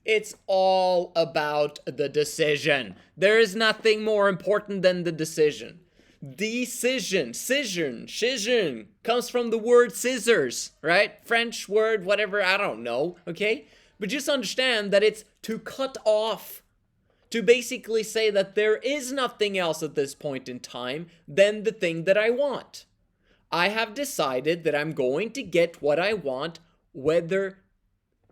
It's all about the decision. There is nothing more important than the decision. Decision, scission comes from the word scissors, right? French word, whatever, I don't know, okay? But just understand that it's to cut off, to basically say that there is nothing else at this point in time than the thing that I want. I have decided that I'm going to get what I want, whether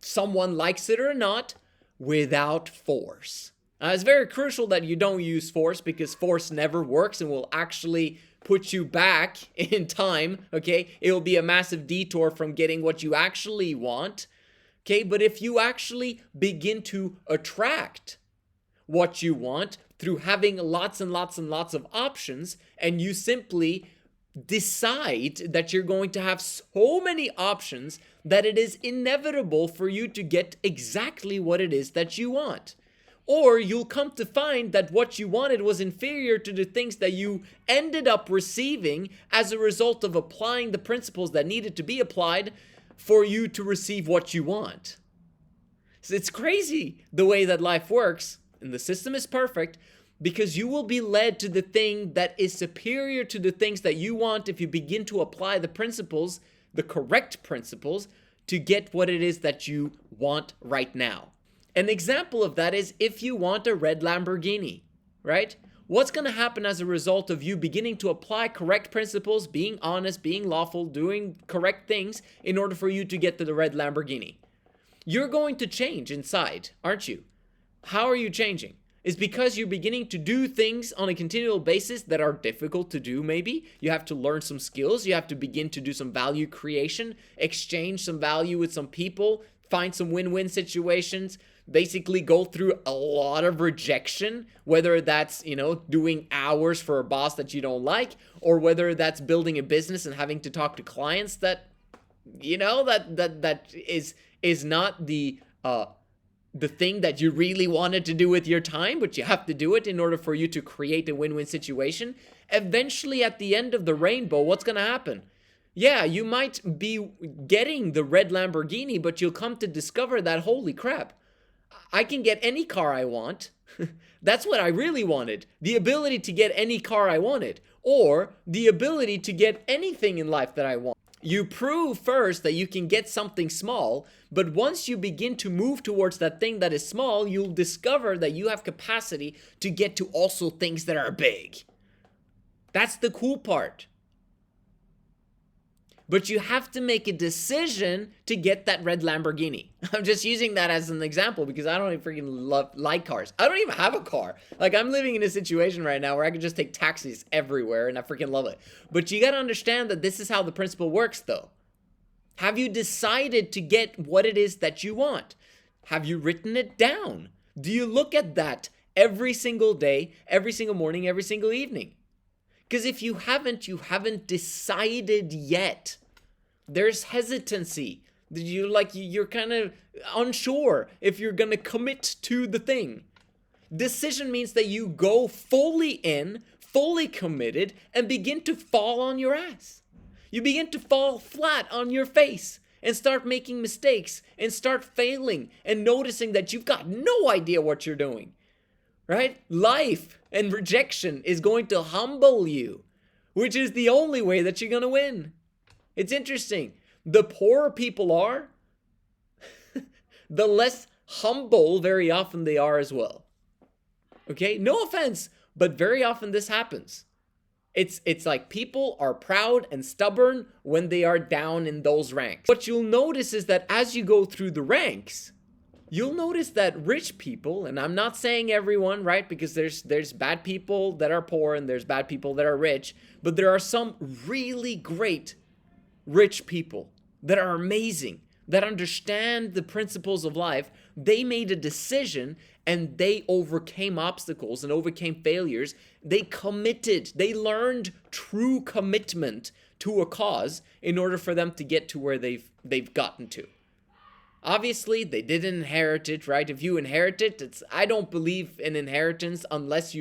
someone likes it or not, without force. It's very crucial that you don't use force, because force never works and will actually put you back in time, okay? It will be a massive detour from getting what you actually want, okay? But if you actually begin to attract what you want through having lots and lots and lots of options, and you simply decide that you're going to have so many options that it is inevitable for you to get exactly what it is that you want. Or you'll come to find that what you wanted was inferior to the things that you ended up receiving as a result of applying the principles that needed to be applied for you to receive what you want. So it's crazy the way that life works, and the system is perfect, because you will be led to the thing that is superior to the things that you want if you begin to apply the principles, the correct principles, to get what it is that you want right now. An example of that is if you want a red Lamborghini, right? What's going to happen as a result of you beginning to apply correct principles, being honest, being lawful, doing correct things in order for you to get to the red Lamborghini? You're going to change inside, aren't you? How are you changing? It's because you're beginning to do things on a continual basis that are difficult to do, maybe. You have to learn some skills. You have to begin to do some value creation, exchange some value with some people, find some win-win situations, basically go through a lot of rejection, whether that's, doing hours for a boss that you don't like, or whether that's building a business and having to talk to clients that, that is not the thing that you really wanted to do with your time, but you have to do it in order for you to create a win-win situation. Eventually, at the end of the rainbow, what's going to happen? Yeah, you might be getting the red Lamborghini, but you'll come to discover that, holy crap, I can get any car I want. That's what I really wanted. The ability to get any car I wanted, or the ability to get anything in life that I want. You prove first that you can get something small, but once you begin to move towards that thing that is small, you'll discover that you have capacity to get to also things that are big. That's the cool part. But you have to make a decision to get that red Lamborghini. I'm just using that as an example because I don't even freaking like cars. I don't even have a car. Like, I'm living in a situation right now where I can just take taxis everywhere and I freaking love it. But you got to understand that this is how the principle works, though. Have you decided to get what it is that you want? Have you written it down? Do you look at that every single day, every single morning, every single evening? Because if you haven't decided yet. There's hesitancy. You're kind of unsure if you're going to commit to the thing. Decision means that you go fully in, fully committed, and begin to fall on your ass. You begin to fall flat on your face and start making mistakes and start failing and noticing that you've got no idea what you're doing. Right? Life and rejection is going to humble you, which is the only way that you're going to win. It's interesting. The poorer people are, the less humble very often they are as well. Okay? No offense, but very often this happens. It's like people are proud and stubborn when they are down in those ranks. What you'll notice is that as you go through the ranks, you'll notice that rich people, and I'm not saying everyone, right? Because there's bad people that are poor and there's bad people that are rich, but there are some really great rich people that are amazing, that understand the principles of life. They made a decision and they overcame obstacles and overcame failures. They committed. They learned true commitment to a cause in order for them to get to where they've gotten to. Obviously, they didn't inherit it, right? If you inherit it, I don't believe in inheritance unless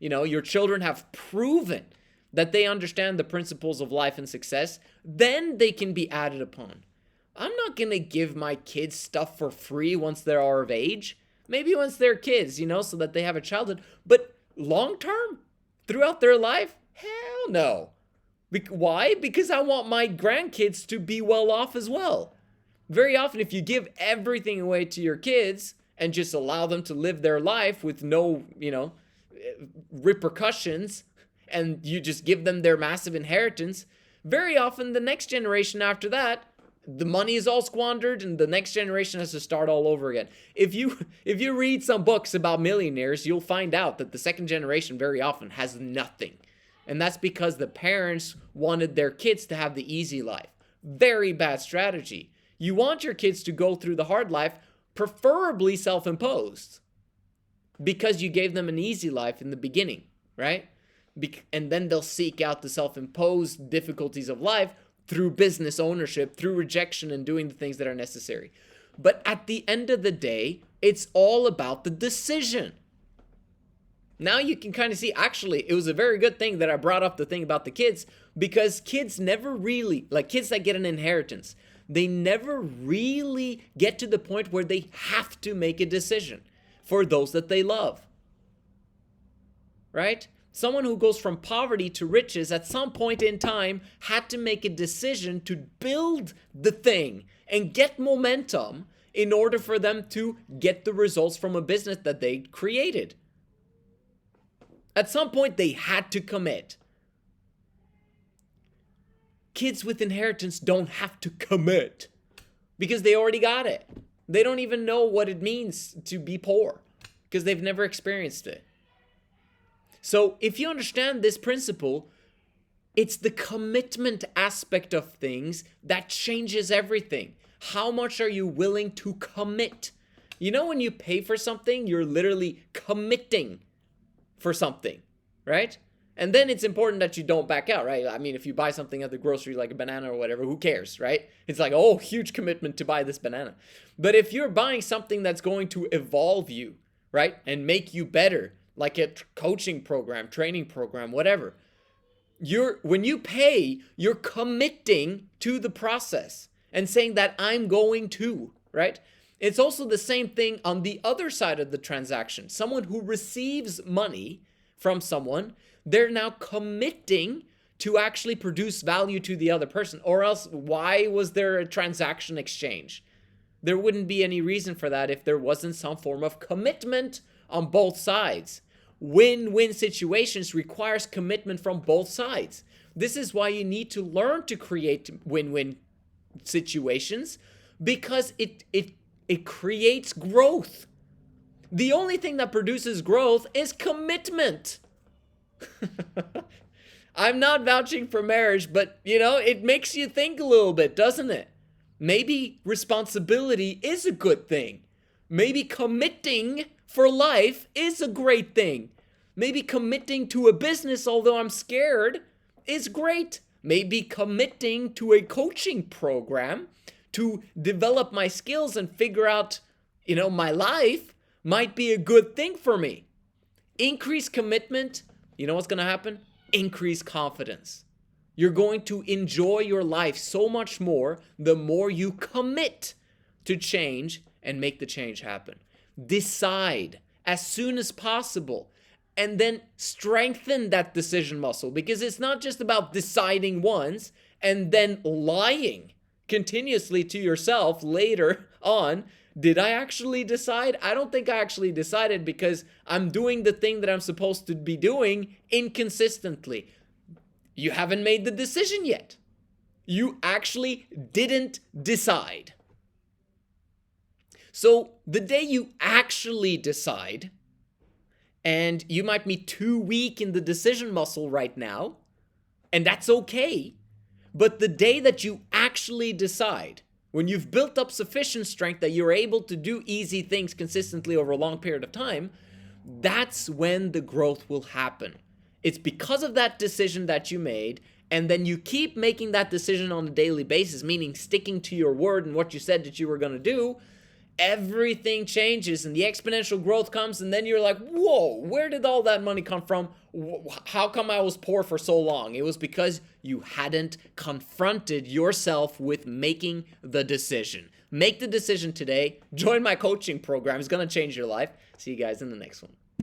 your children have proven that they understand the principles of life and success. Then they can be added upon. I'm not going to give my kids stuff for free once they are of age. Maybe once they're kids, so that they have a childhood. But long term, throughout their life, hell no. Why? Because I want my grandkids to be well off as well. Very often, if you give everything away to your kids and just allow them to live their life with no, repercussions, and you just give them their massive inheritance, very often the next generation after that, the money is all squandered and the next generation has to start all over again. If you read some books about millionaires, you'll find out that the second generation very often has nothing. And that's because the parents wanted their kids to have the easy life. Very bad strategy. You want your kids to go through the hard life, preferably self-imposed, because you gave them an easy life in the beginning, right? And then they'll seek out the self-imposed difficulties of life through business ownership, through rejection, and doing the things that are necessary. But at the end of the day, it's all about the decision. Now you can kind of see, actually, it was a very good thing that I brought up the thing about the kids, because kids never really, like kids that get an inheritance, they never really get to the point where they have to make a decision for those that they love. Right? Someone who goes from poverty to riches at some point in time had to make a decision to build the thing and get momentum in order for them to get the results from a business that they created. At some point, they had to commit. Kids with inheritance don't have to commit because they already got it. They don't even know what it means to be poor because they've never experienced it. So if you understand this principle, it's the commitment aspect of things that changes everything. How much are you willing to commit? When you pay for something, you're literally committing for something, right? And then it's important that you don't back out, right? I mean, if you buy something at the grocery, like a banana or whatever, who cares, right? It's like, oh, huge commitment to buy this banana. But if you're buying something that's going to evolve you, right, and make you better, like a coaching program, training program, whatever, when you pay, you're committing to the process and saying that I'm going to, right? It's also the same thing on the other side of the transaction. Someone who receives money from someone, they're now committing to actually produce value to the other person. Or else, why was there a transaction exchange? There wouldn't be any reason for that if there wasn't some form of commitment on both sides. Win-win situations requires commitment from both sides. This is why you need to learn to create win-win situations, because it creates growth. The only thing that produces growth is commitment. I'm not vouching for marriage, but it makes you think a little bit, doesn't it? Maybe responsibility is a good thing. Maybe committing for life is a great thing. Maybe committing to a business, although I'm scared, is great. Maybe committing to a coaching program to develop my skills and figure out, my life might be a good thing for me. Increase commitment. You know what's going to happen? Increase confidence. You're going to enjoy your life so much more the more you commit to change and make the change happen. Decide as soon as possible and then strengthen that decision muscle, because it's not just about deciding once and then lying continuously to yourself later on. Did I actually decide? I don't think I actually decided, because I'm doing the thing that I'm supposed to be doing inconsistently. You haven't made the decision yet. You actually didn't decide. So the day you actually decide, and you might be too weak in the decision muscle right now, and that's okay, but the day that you actually decide, when you've built up sufficient strength that you're able to do easy things consistently over a long period of time, that's when the growth will happen. It's because of that decision that you made, and then you keep making that decision on a daily basis, meaning sticking to your word and what you said that you were going to do, everything changes and the exponential growth comes, and then you're like, whoa, where did all that money come from? How come I was poor for so long? It was because you hadn't confronted yourself with making the decision. Make the decision today. Join my coaching program. It's going to change your life. See you guys in the next one.